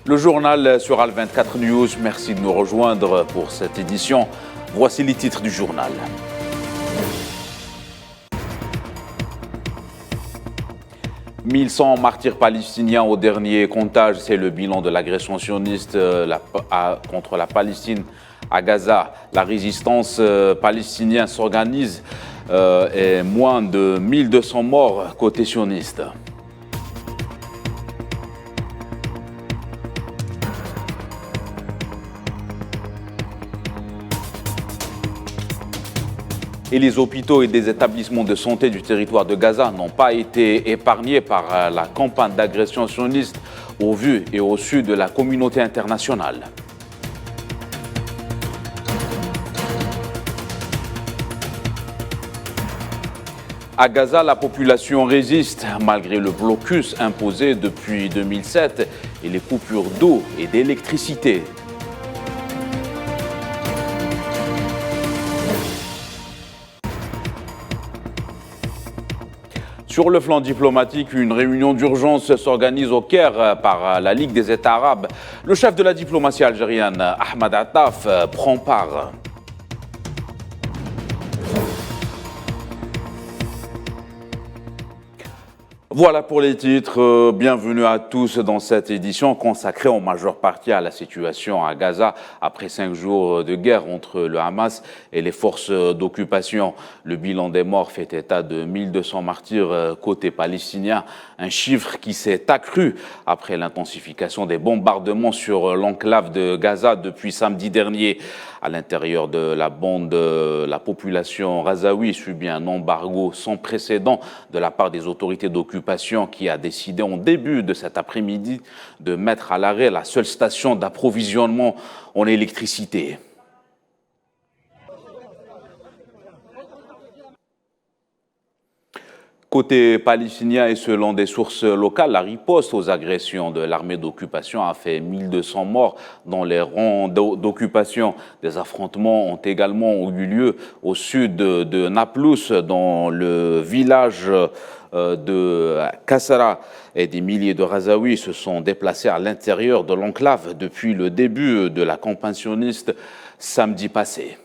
Le journal sur Al24 News, merci de nous rejoindre pour cette édition. Voici les titres du journal. « 1100 martyrs palestiniens au dernier comptage, c'est le bilan de l'agression sioniste contre la Palestine à Gaza. La résistance palestinienne s'organise et moins de 1200 morts côté sioniste. Et les hôpitaux et des établissements de santé du territoire de Gaza n'ont pas été épargnés par la campagne d'agression sioniste au vu et au su de la communauté internationale. À Gaza, la population résiste malgré le blocus imposé depuis 2007 et les coupures d'eau et d'électricité. Sur le flanc diplomatique, une réunion d'urgence s'organise au Caire par la Ligue des États arabes. Le chef de la diplomatie algérienne, Ahmed Attaf, prend part. Voilà pour les titres. Bienvenue à tous dans cette édition consacrée en majeure partie à la situation à Gaza après 5 jours de guerre entre le Hamas et les forces d'occupation. Le bilan des morts fait état de 1200 martyrs côté palestinien, un chiffre qui s'est accru après l'intensification des bombardements sur l'enclave de Gaza depuis samedi dernier. À l'intérieur de la bande, la population razaoui subit un embargo sans précédent de la part des autorités d'occupation qui a décidé en début de cet après-midi de mettre à l'arrêt la seule station d'approvisionnement en électricité. Côté palestinien et selon des sources locales, la riposte aux agressions de l'armée d'occupation a fait 1200 morts dans les rangs d'occupation. Des affrontements ont également eu lieu au sud de Naplouse, dans le village de Kassara. Et des milliers de Razaouis se sont déplacés à l'intérieur de l'enclave depuis le début de la campagne sioniste samedi passé.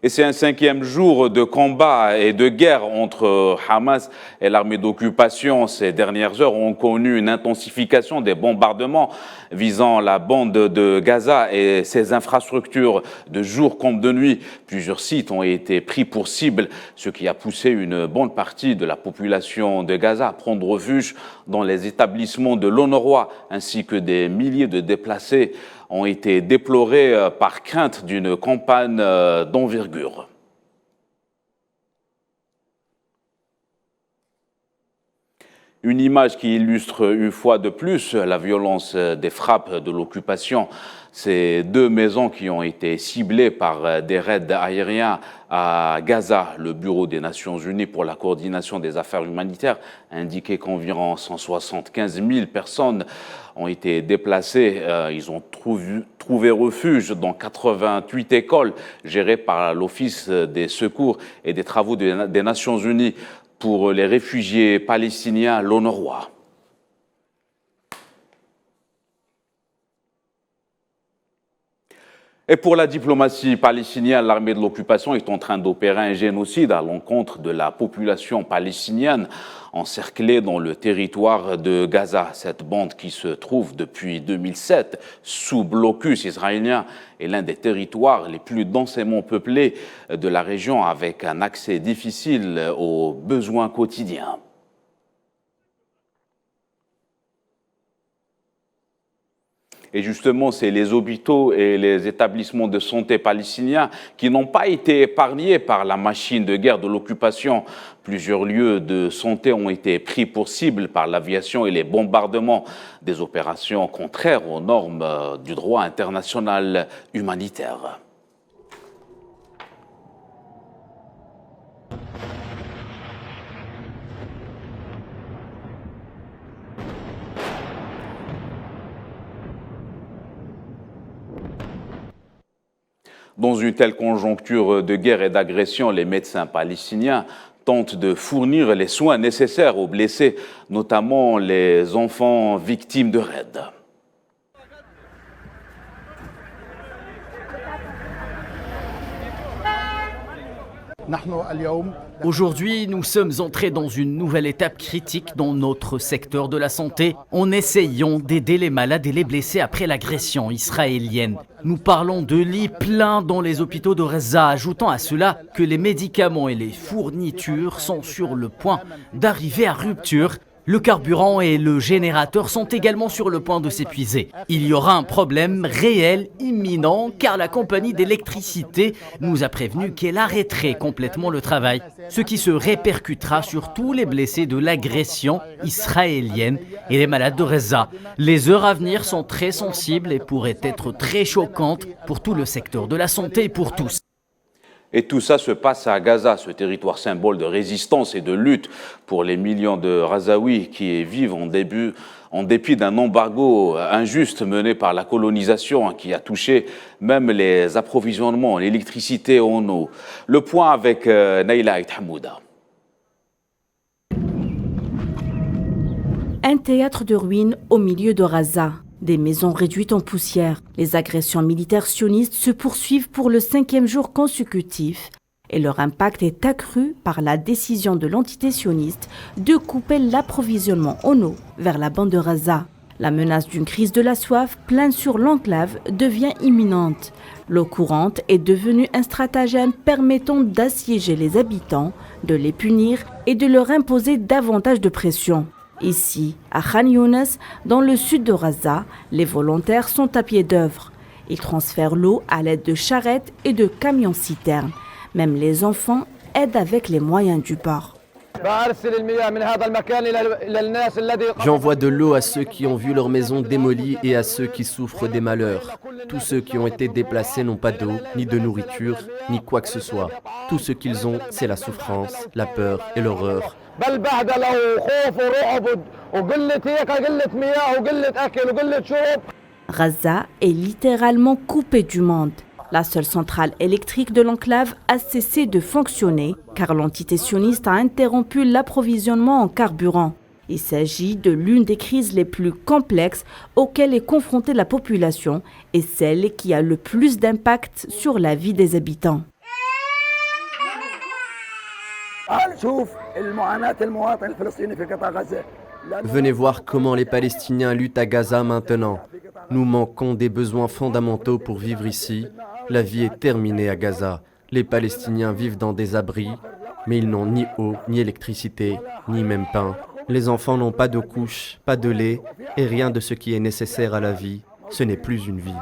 Et c'est un 5e jour de combat et de guerre entre Hamas et l'armée d'occupation. Ces dernières heures ont connu une intensification des bombardements visant la bande de Gaza et ses infrastructures de jour comme de nuit. Plusieurs sites ont été pris pour cible, ce qui a poussé une bonne partie de la population de Gaza à prendre refuge dans les établissements de l'UNRWA, ainsi que des milliers de déplacés ont été déplorés par crainte d'une campagne d'envergure. Une image qui illustre une fois de plus la violence des frappes de l'occupation. Ces 2 maisons qui ont été ciblées par des raids aériens à Gaza. Le Bureau des Nations Unies pour la coordination des affaires humanitaires a indiqué qu'environ 175 000 personnes ont été déplacées. Ils ont trouvé refuge dans 88 écoles gérées par l'Office des secours et des travaux des Nations Unies pour les réfugiés palestiniens, l'UNRWA. Et pour la diplomatie palestinienne, l'armée de l'occupation est en train d'opérer un génocide à l'encontre de la population palestinienne encerclée dans le territoire de Gaza. Cette bande qui se trouve depuis 2007 sous blocus israélien est l'un des territoires les plus densément peuplés de la région, avec un accès difficile aux besoins quotidiens. Et justement, c'est les hôpitaux et les établissements de santé palestiniens qui n'ont pas été épargnés par la machine de guerre de l'occupation. Plusieurs lieux de santé ont été pris pour cible par l'aviation et les bombardements, des opérations contraires aux normes du droit international humanitaire. Dans une telle conjoncture de guerre et d'agression, les médecins palestiniens tente de fournir les soins nécessaires aux blessés, notamment les enfants victimes de raids. Aujourd'hui, nous sommes entrés dans une nouvelle étape critique dans notre secteur de la santé en essayant d'aider les malades et les blessés après l'agression israélienne. Nous parlons de lits pleins dans les hôpitaux de Gaza, ajoutant à cela que les médicaments et les fournitures sont sur le point d'arriver à rupture. Le carburant et le générateur sont également sur le point de s'épuiser. Il y aura un problème réel, imminent, car la compagnie d'électricité nous a prévenu qu'elle arrêterait complètement le travail, ce qui se répercutera sur tous les blessés de l'agression israélienne et les malades de Gaza. Les heures à venir sont très sensibles et pourraient être très choquantes pour tout le secteur de la santé et pour tous. Et tout ça se passe à Gaza, ce territoire symbole de résistance et de lutte pour les millions de Gazaouis qui vivent en dépit d'un embargo injuste mené par la colonisation qui a touché même les approvisionnements, l'électricité en eau. Le point avec Naïla Hamouda. Un théâtre de ruines au milieu de Gaza. Des maisons réduites en poussière. Les agressions militaires sionistes se poursuivent pour le 5e jour consécutif et leur impact est accru par la décision de l'entité sioniste de couper l'approvisionnement en eau vers la bande de Gaza. La menace d'une crise de la soif plane sur l'enclave devient imminente. L'eau courante est devenue un stratagème permettant d'assiéger les habitants, de les punir et de leur imposer davantage de pression. Ici, à Khan Younes, dans le sud de Gaza, les volontaires sont à pied d'œuvre. Ils transfèrent l'eau à l'aide de charrettes et de camions-citernes. Même les enfants aident avec les moyens du bord. J'envoie de l'eau à ceux qui ont vu leur maison démolie et à ceux qui souffrent des malheurs. Tous ceux qui ont été déplacés n'ont pas d'eau, ni de nourriture, ni quoi que ce soit. Tout ce qu'ils ont, c'est la souffrance, la peur et l'horreur. Gaza est littéralement coupée du monde. La seule centrale électrique de l'enclave a cessé de fonctionner car l'entité sioniste a interrompu l'approvisionnement en carburant. Il s'agit de l'une des crises les plus complexes auxquelles est confrontée la population et celle qui a le plus d'impact sur la vie des habitants. Venez voir comment les Palestiniens luttent à Gaza maintenant. Nous manquons des besoins fondamentaux pour vivre ici. La vie est terminée à Gaza. Les Palestiniens vivent dans des abris, mais ils n'ont ni eau, ni électricité, ni même pain. Les enfants n'ont pas de couches, pas de lait et rien de ce qui est nécessaire à la vie. Ce n'est plus une vie.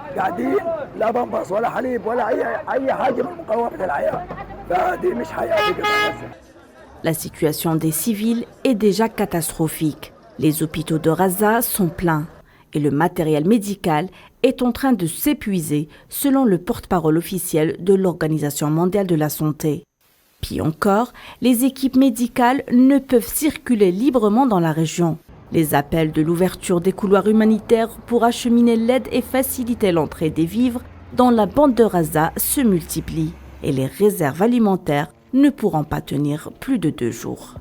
La situation des civils est déjà catastrophique. Les hôpitaux de Gaza sont pleins et le matériel médical est en train de s'épuiser selon le porte-parole officiel de l'Organisation mondiale de la santé. Pis encore, les équipes médicales ne peuvent circuler librement dans la région. Les appels de l'ouverture des couloirs humanitaires pour acheminer l'aide et faciliter l'entrée des vivres dans la bande de Gaza se multiplient et les réserves alimentaires ne pourront pas tenir plus de 2 jours.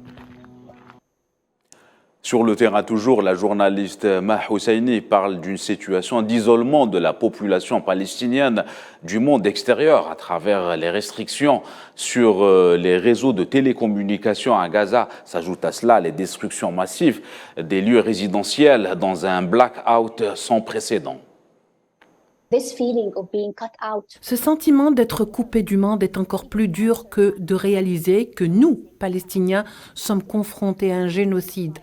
Sur le terrain toujours, la journaliste Mah Husseini parle d'une situation d'isolement de la population palestinienne du monde extérieur à travers les restrictions sur les réseaux de télécommunications à Gaza. S'ajoutent à cela les destructions massives des lieux résidentiels dans un blackout sans précédent. Ce sentiment d'être coupé du monde est encore plus dur que de réaliser que nous, Palestiniens, sommes confrontés à un génocide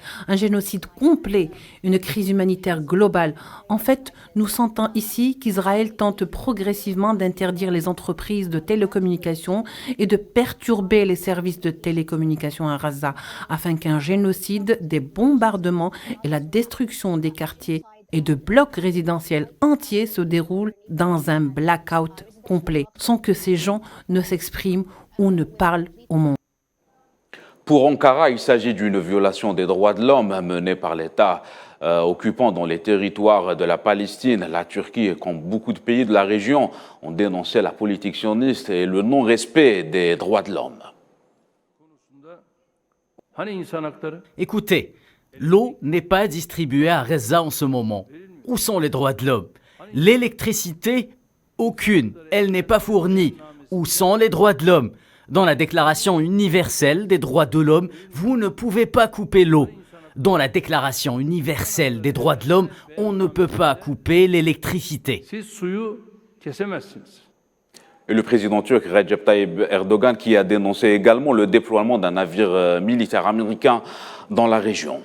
complet, une crise humanitaire globale. En fait, nous sentons ici qu'Israël tente progressivement d'interdire les entreprises de télécommunications et de perturber les services de télécommunications à Gaza, afin qu'un génocide, des bombardements et la destruction des quartiers et de blocs résidentiels entiers se déroulent dans un blackout complet, sans que ces gens ne s'expriment ou ne parlent au monde. Pour Ankara, il s'agit d'une violation des droits de l'homme menée par l'État occupant dans les territoires de la Palestine. La Turquie, comme beaucoup de pays de la région, ont dénoncé la politique sioniste et le non-respect des droits de l'homme. Écoutez, l'eau n'est pas distribuée à Gaza en ce moment. Où sont les droits de l'homme? L'électricité, aucune. Elle n'est pas fournie. Où sont les droits de l'homme? Dans la Déclaration universelle des droits de l'homme, vous ne pouvez pas couper l'eau. Dans la Déclaration universelle des droits de l'homme, on ne peut pas couper l'électricité. Et le président turc Recep Tayyip Erdogan qui a dénoncé également le déploiement d'un navire militaire américain dans la région.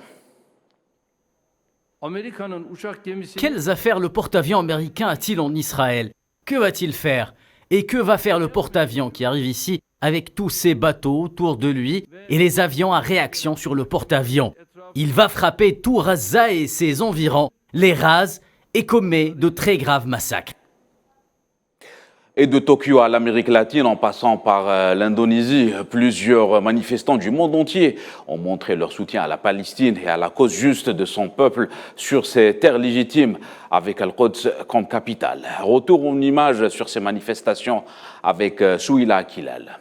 Quelles affaires le porte-avions américain a-t-il en Israël? Que va-t-il faire? Et que va faire le porte-avions qui arrive ici avec tous ces bateaux autour de lui et les avions à réaction sur le porte-avions? Il va frapper tout Gaza et ses environs, les rase et commet de très graves massacres. Et de Tokyo à l'Amérique latine, en passant par l'Indonésie, plusieurs manifestants du monde entier ont montré leur soutien à la Palestine et à la cause juste de son peuple sur ses terres légitimes, avec Al-Quds comme capitale. Retour en images sur ces manifestations avec Souila Akilal.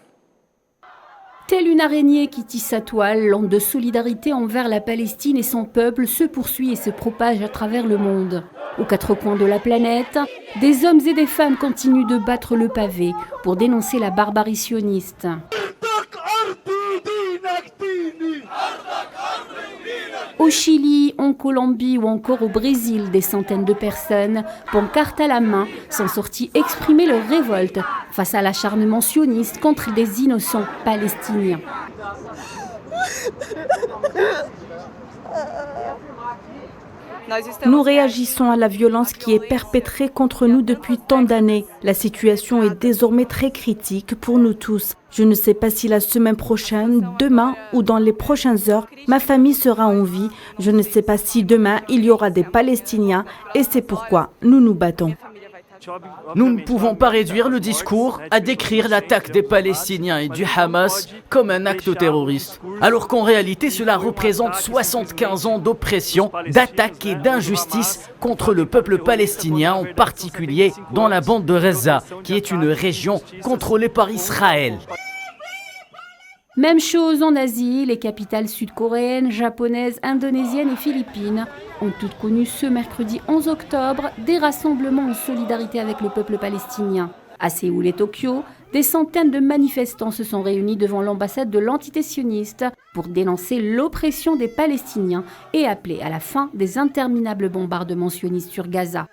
Telle une araignée qui tisse sa toile, l'onde de solidarité envers la Palestine et son peuple se poursuit et se propage à travers le monde. Aux quatre coins de la planète, des hommes et des femmes continuent de battre le pavé pour dénoncer la barbarie sioniste. Au Chili, en Colombie ou encore au Brésil, des centaines de personnes, pancartes à la main, sont sorties exprimer leur révolte face à l'acharnement sioniste contre des innocents palestiniens. Nous réagissons à la violence qui est perpétrée contre nous depuis tant d'années. La situation est désormais très critique pour nous tous. Je ne sais pas si la semaine prochaine, demain ou dans les prochaines heures, ma famille sera en vie. Je ne sais pas si demain il y aura des Palestiniens et c'est pourquoi nous nous battons. Nous ne pouvons pas réduire le discours à décrire l'attaque des Palestiniens et du Hamas comme un acte terroriste, alors qu'en réalité cela représente 75 ans d'oppression, d'attaque et d'injustice contre le peuple palestinien, en particulier dans la bande de Gaza, qui est une région contrôlée par Israël. Même chose en Asie, les capitales sud-coréennes, japonaises, indonésiennes et philippines ont toutes connu ce mercredi 11 octobre des rassemblements en solidarité avec le peuple palestinien. À Séoul et Tokyo, des centaines de manifestants se sont réunis devant l'ambassade de l'entité sioniste pour dénoncer l'oppression des Palestiniens et appeler à la fin des interminables bombardements sionistes sur Gaza.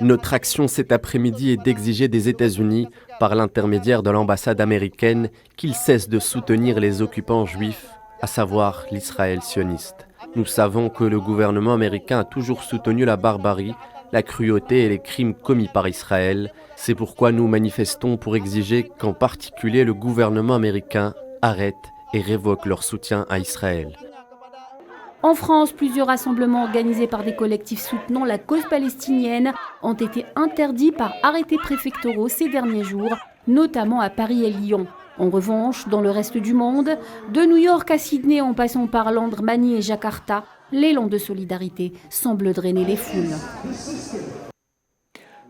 Notre action cet après-midi est d'exiger des États-Unis, par l'intermédiaire de l'ambassade américaine, qu'ils cessent de soutenir les occupants juifs, à savoir l'Israël sioniste. Nous savons que le gouvernement américain a toujours soutenu la barbarie, la cruauté et les crimes commis par Israël. C'est pourquoi nous manifestons pour exiger qu'en particulier le gouvernement américain arrête et révoque leur soutien à Israël. En France, plusieurs rassemblements organisés par des collectifs soutenant la cause palestinienne ont été interdits par arrêtés préfectoraux ces derniers jours, notamment à Paris et Lyon. En revanche, dans le reste du monde, de New York à Sydney en passant par Londres, Manille et Jakarta, l'élan de solidarité semble drainer les foules.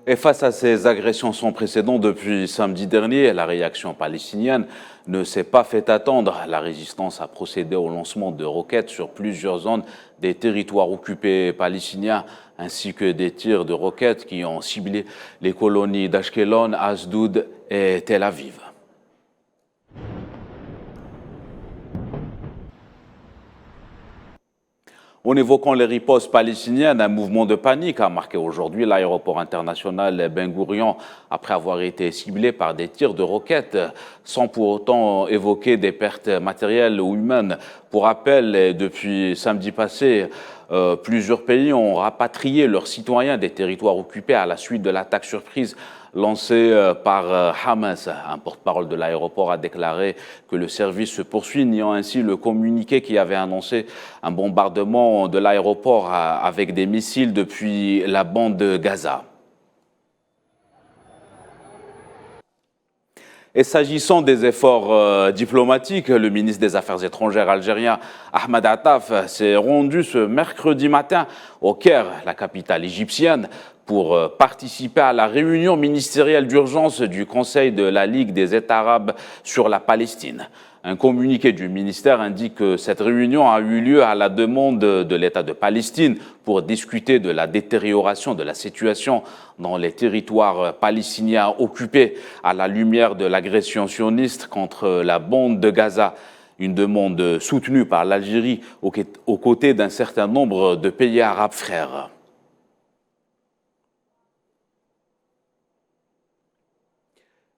Et face à ces agressions sans précédent depuis samedi dernier, la réaction palestinienne ne s'est pas fait attendre. La résistance a procédé au lancement de roquettes sur plusieurs zones des territoires occupés palestiniens, ainsi que des tirs de roquettes qui ont ciblé les colonies d'Ashkelon, Asdoud et Tel Aviv. En évoquant les ripostes palestiniennes, un mouvement de panique a marqué aujourd'hui l'aéroport international Ben Gourion après avoir été ciblé par des tirs de roquettes, sans pour autant évoquer des pertes matérielles ou humaines. Pour rappel, depuis samedi passé, plusieurs pays ont rapatrié leurs citoyens des territoires occupés à la suite de l'attaque surprise lancée par Hamas. Un porte-parole de l'aéroport a déclaré que le service se poursuit, niant ainsi le communiqué qui avait annoncé un bombardement de l'aéroport avec des missiles depuis la bande de Gaza. Et s'agissant des efforts diplomatiques, le ministre des Affaires étrangères algérien Ahmed Attaf s'est rendu ce mercredi matin au Caire, la capitale égyptienne, pour participer à la réunion ministérielle d'urgence du Conseil de la Ligue des États arabes sur la Palestine. Un communiqué du ministère indique que cette réunion a eu lieu à la demande de l'État de Palestine pour discuter de la détérioration de la situation dans les territoires palestiniens occupés à la lumière de l'agression sioniste contre la bande de Gaza. Une demande soutenue par l'Algérie aux côtés d'un certain nombre de pays arabes frères.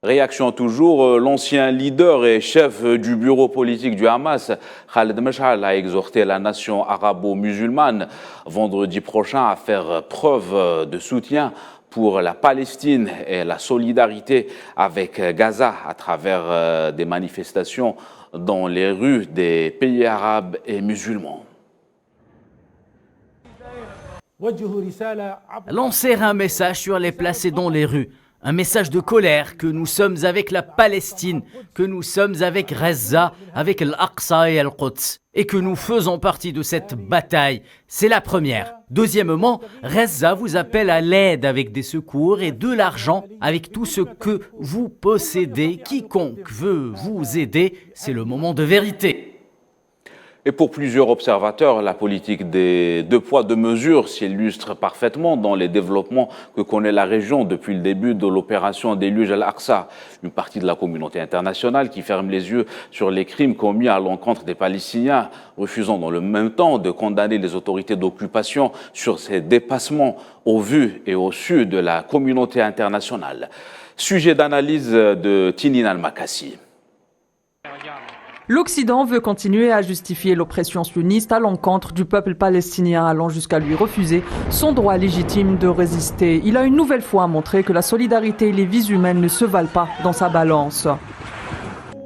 Réaction toujours, l'ancien leader et chef du bureau politique du Hamas, Khaled Mash'al, a exhorté la nation arabo-musulmane vendredi prochain à faire preuve de soutien pour la Palestine et la solidarité avec Gaza à travers des manifestations dans les rues des pays arabes et musulmans. Lancer un message sur les placer dans les rues. Un message de colère que nous sommes avec la Palestine, que nous sommes avec Gaza, avec l'Aqsa et Al-Quds, et que nous faisons partie de cette bataille. C'est la première. Deuxièmement, Gaza vous appelle à l'aide avec des secours et de l'argent, avec tout ce que vous possédez. Quiconque veut vous aider, c'est le moment de vérité. Et pour plusieurs observateurs, la politique des deux poids, deux mesures s'illustre parfaitement dans les développements que connaît la région depuis le début de l'opération déluge Al-Aqsa. Une partie de la communauté internationale qui ferme les yeux sur les crimes commis à l'encontre des Palestiniens, refusant dans le même temps de condamner les autorités d'occupation sur ces dépassements au vu et au su de la communauté internationale. Sujet d'analyse de Tinin Al-Makassi. L'Occident veut continuer à justifier l'oppression sioniste à l'encontre du peuple palestinien, allant jusqu'à lui refuser son droit légitime de résister. Il a une nouvelle fois montré que la solidarité et les vies humaines ne se valent pas dans sa balance.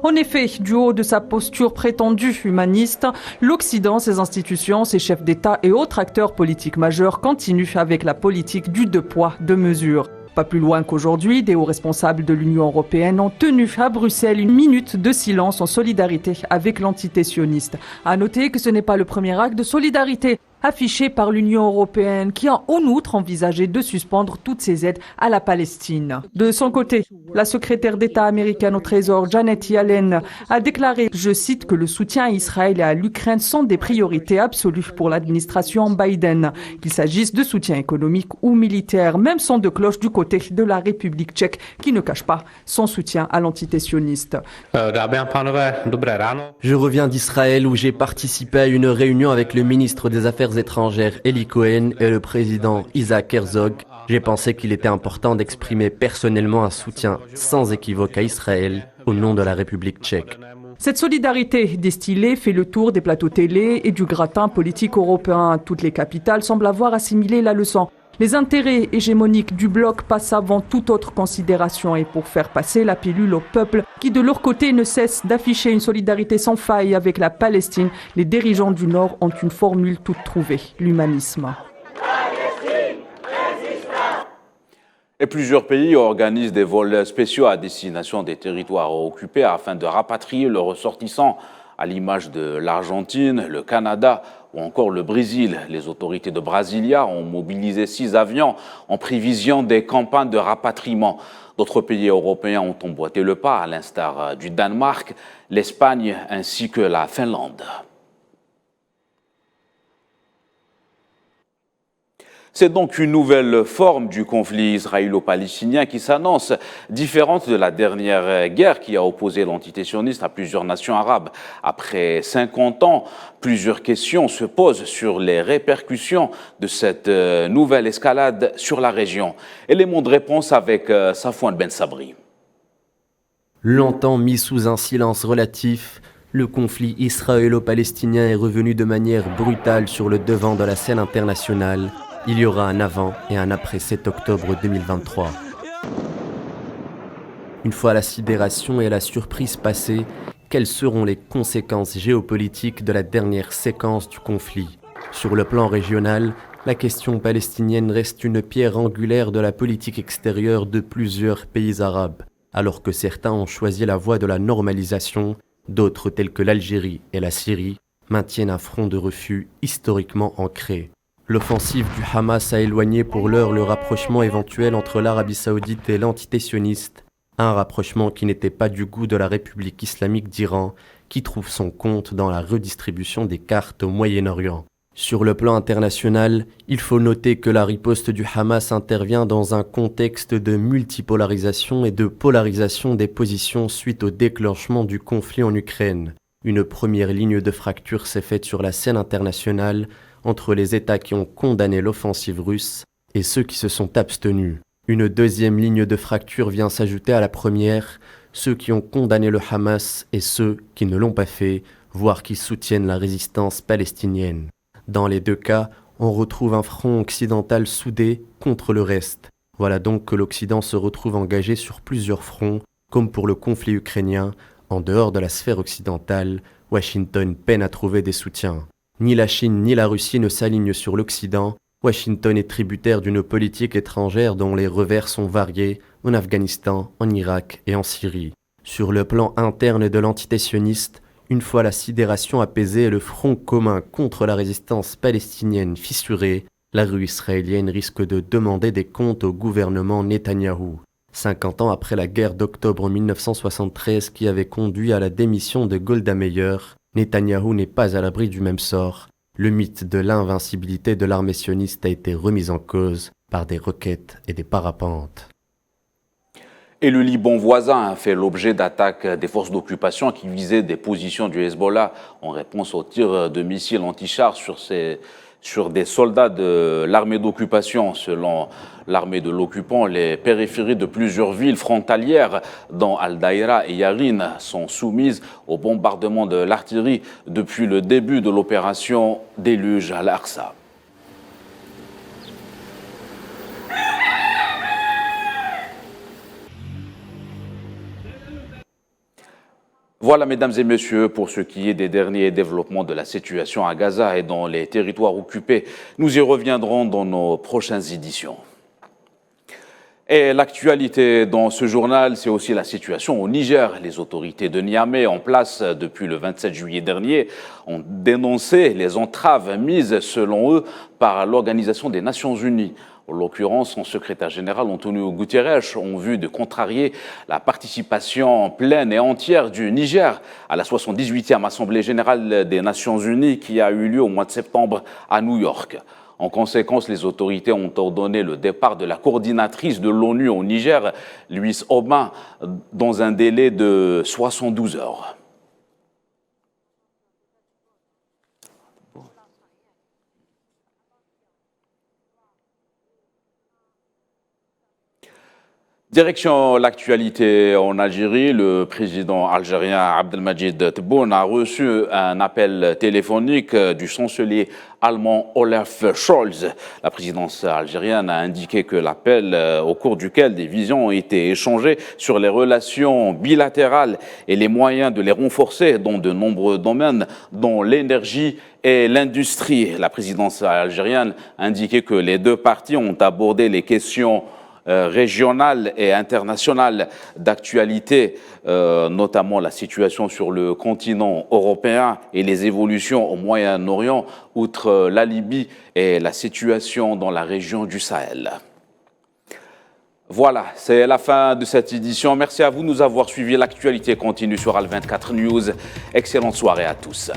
En effet, du haut de sa posture prétendue humaniste, l'Occident, ses institutions, ses chefs d'État et autres acteurs politiques majeurs continuent avec la politique du deux poids, deux mesures. Pas plus loin qu'aujourd'hui, des hauts responsables de l'Union européenne ont tenu à Bruxelles une minute de silence en solidarité avec l'entité sioniste. À noter que ce n'est pas le premier acte de solidarité affiché par l'Union européenne qui a en outre envisagé de suspendre toutes ses aides à la Palestine. De son côté, la secrétaire d'État américaine au Trésor, Janet Yellen, a déclaré, je cite, que le soutien à Israël et à l'Ukraine sont des priorités absolues pour l'administration Biden, qu'il s'agisse de soutien économique ou militaire, même son de cloche du côté de la République tchèque qui ne cache pas son soutien à l'entité sioniste. Je reviens d'Israël où j'ai participé à une réunion avec le ministre des Affaires étrangères Eli Cohen et le président Isaac Herzog. J'ai pensé qu'il était important d'exprimer personnellement un soutien sans équivoque à Israël au nom de la République tchèque. Cette solidarité distillée fait le tour des plateaux télé et du gratin politique européen. Toutes les capitales semblent avoir assimilé la leçon. Les intérêts hégémoniques du bloc passent avant toute autre considération et pour faire passer la pilule au peuple qui de leur côté ne cesse d'afficher une solidarité sans faille avec la Palestine, les dirigeants du Nord ont une formule toute trouvée, l'humanisme. Et plusieurs pays organisent des vols spéciaux à destination des territoires occupés afin de rapatrier leurs ressortissants, à l'image de l'Argentine, le Canada ou encore le Brésil. Les autorités de Brasilia ont mobilisé 6 avions en prévision des campagnes de rapatriement. D'autres pays européens ont emboîté le pas, à l'instar du Danemark, l'Espagne ainsi que la Finlande. C'est donc une nouvelle forme du conflit israélo-palestinien qui s'annonce, différente de la dernière guerre qui a opposé l'entité sioniste à plusieurs nations arabes. Après 50 ans, plusieurs questions se posent sur les répercussions de cette nouvelle escalade sur la région. Élément de réponse avec Safouane Ben Sabri. Longtemps mis sous un silence relatif, le conflit israélo-palestinien est revenu de manière brutale sur le devant de la scène internationale. Il y aura un avant et un après 7 octobre 2023. Une fois la sidération et la surprise passées, quelles seront les conséquences géopolitiques de la dernière séquence du conflit? Sur le plan régional, la question palestinienne reste une pierre angulaire de la politique extérieure de plusieurs pays arabes. Alors que certains ont choisi la voie de la normalisation, d'autres tels que l'Algérie et la Syrie maintiennent un front de refus historiquement ancré. L'offensive du Hamas a éloigné pour l'heure le rapprochement éventuel entre l'Arabie saoudite et l'entité sioniste, un rapprochement qui n'était pas du goût de la République islamique d'Iran, qui trouve son compte dans la redistribution des cartes au Moyen-Orient. Sur le plan international, il faut noter que la riposte du Hamas intervient dans un contexte de multipolarisation et de polarisation des positions suite au déclenchement du conflit en Ukraine. Une première ligne de fracture s'est faite sur la scène internationale entre les États qui ont condamné l'offensive russe et ceux qui se sont abstenus. Une deuxième ligne de fracture vient s'ajouter à la première, ceux qui ont condamné le Hamas et ceux qui ne l'ont pas fait, voire qui soutiennent la résistance palestinienne. Dans les deux cas, on retrouve un front occidental soudé contre le reste. Voilà donc que l'Occident se retrouve engagé sur plusieurs fronts, comme pour le conflit ukrainien. En dehors de la sphère occidentale, Washington peine à trouver des soutiens. Ni la Chine ni la Russie ne s'alignent sur l'Occident. Washington est tributaire d'une politique étrangère dont les revers sont variés en Afghanistan, en Irak et en Syrie. Sur le plan interne de l'entité sioniste, une fois la sidération apaisée et le front commun contre la résistance palestinienne fissuré, la rue israélienne risque de demander des comptes au gouvernement Netanyahou. 50 ans après la guerre d'octobre 1973 qui avait conduit à la démission de Golda Meir, Netanyahou n'est pas à l'abri du même sort. Le mythe de l'invincibilité de l'armée sioniste a été remis en cause par des roquettes et des parapentes. Et le Liban voisin a fait l'objet d'attaques des forces d'occupation qui visaient des positions du Hezbollah en réponse aux tirs de missiles anti-chars sur des soldats de l'armée d'occupation. Selon l'armée de l'occupant, les périphéries de plusieurs villes frontalières, dont Al-Daïra et Yarin, sont soumises au bombardement de l'artillerie depuis le début de l'opération Déluge à Al-Aqsa. Voilà, mesdames et messieurs, pour ce qui est des derniers développements de la situation à Gaza et dans les territoires occupés. Nous y reviendrons dans nos prochaines éditions. Et l'actualité dans ce journal, c'est aussi la situation au Niger. Les autorités de Niamey, en place depuis le 27 juillet dernier, ont dénoncé les entraves mises, selon eux, par l'Organisation des Nations Unies. En l'occurrence, son secrétaire général Antonio Guterres ont vu de contrarier la participation pleine et entière du Niger à la 78e Assemblée générale des Nations Unies qui a eu lieu au mois de septembre à New York. En conséquence, les autorités ont ordonné le départ de la coordinatrice de l'ONU au Niger, Louise Aubin, dans un délai de 72 heures. Direction l'actualité en Algérie, le président algérien Abdelmadjid Tebboune a reçu un appel téléphonique du chancelier allemand Olaf Scholz. La présidence algérienne a indiqué que l'appel, au cours duquel des visions ont été échangées sur les relations bilatérales et les moyens de les renforcer dans de nombreux domaines, dont l'énergie et l'industrie. La présidence algérienne a indiqué que les deux parties ont abordé les questions régionales et internationales d'actualité, notamment la situation sur le continent européen et les évolutions au Moyen-Orient, outre la Libye et la situation dans la région du Sahel. Voilà, c'est la fin de cette édition. Merci à vous de nous avoir suivis. L'actualité continue sur Al 24 News. Excellente soirée à tous.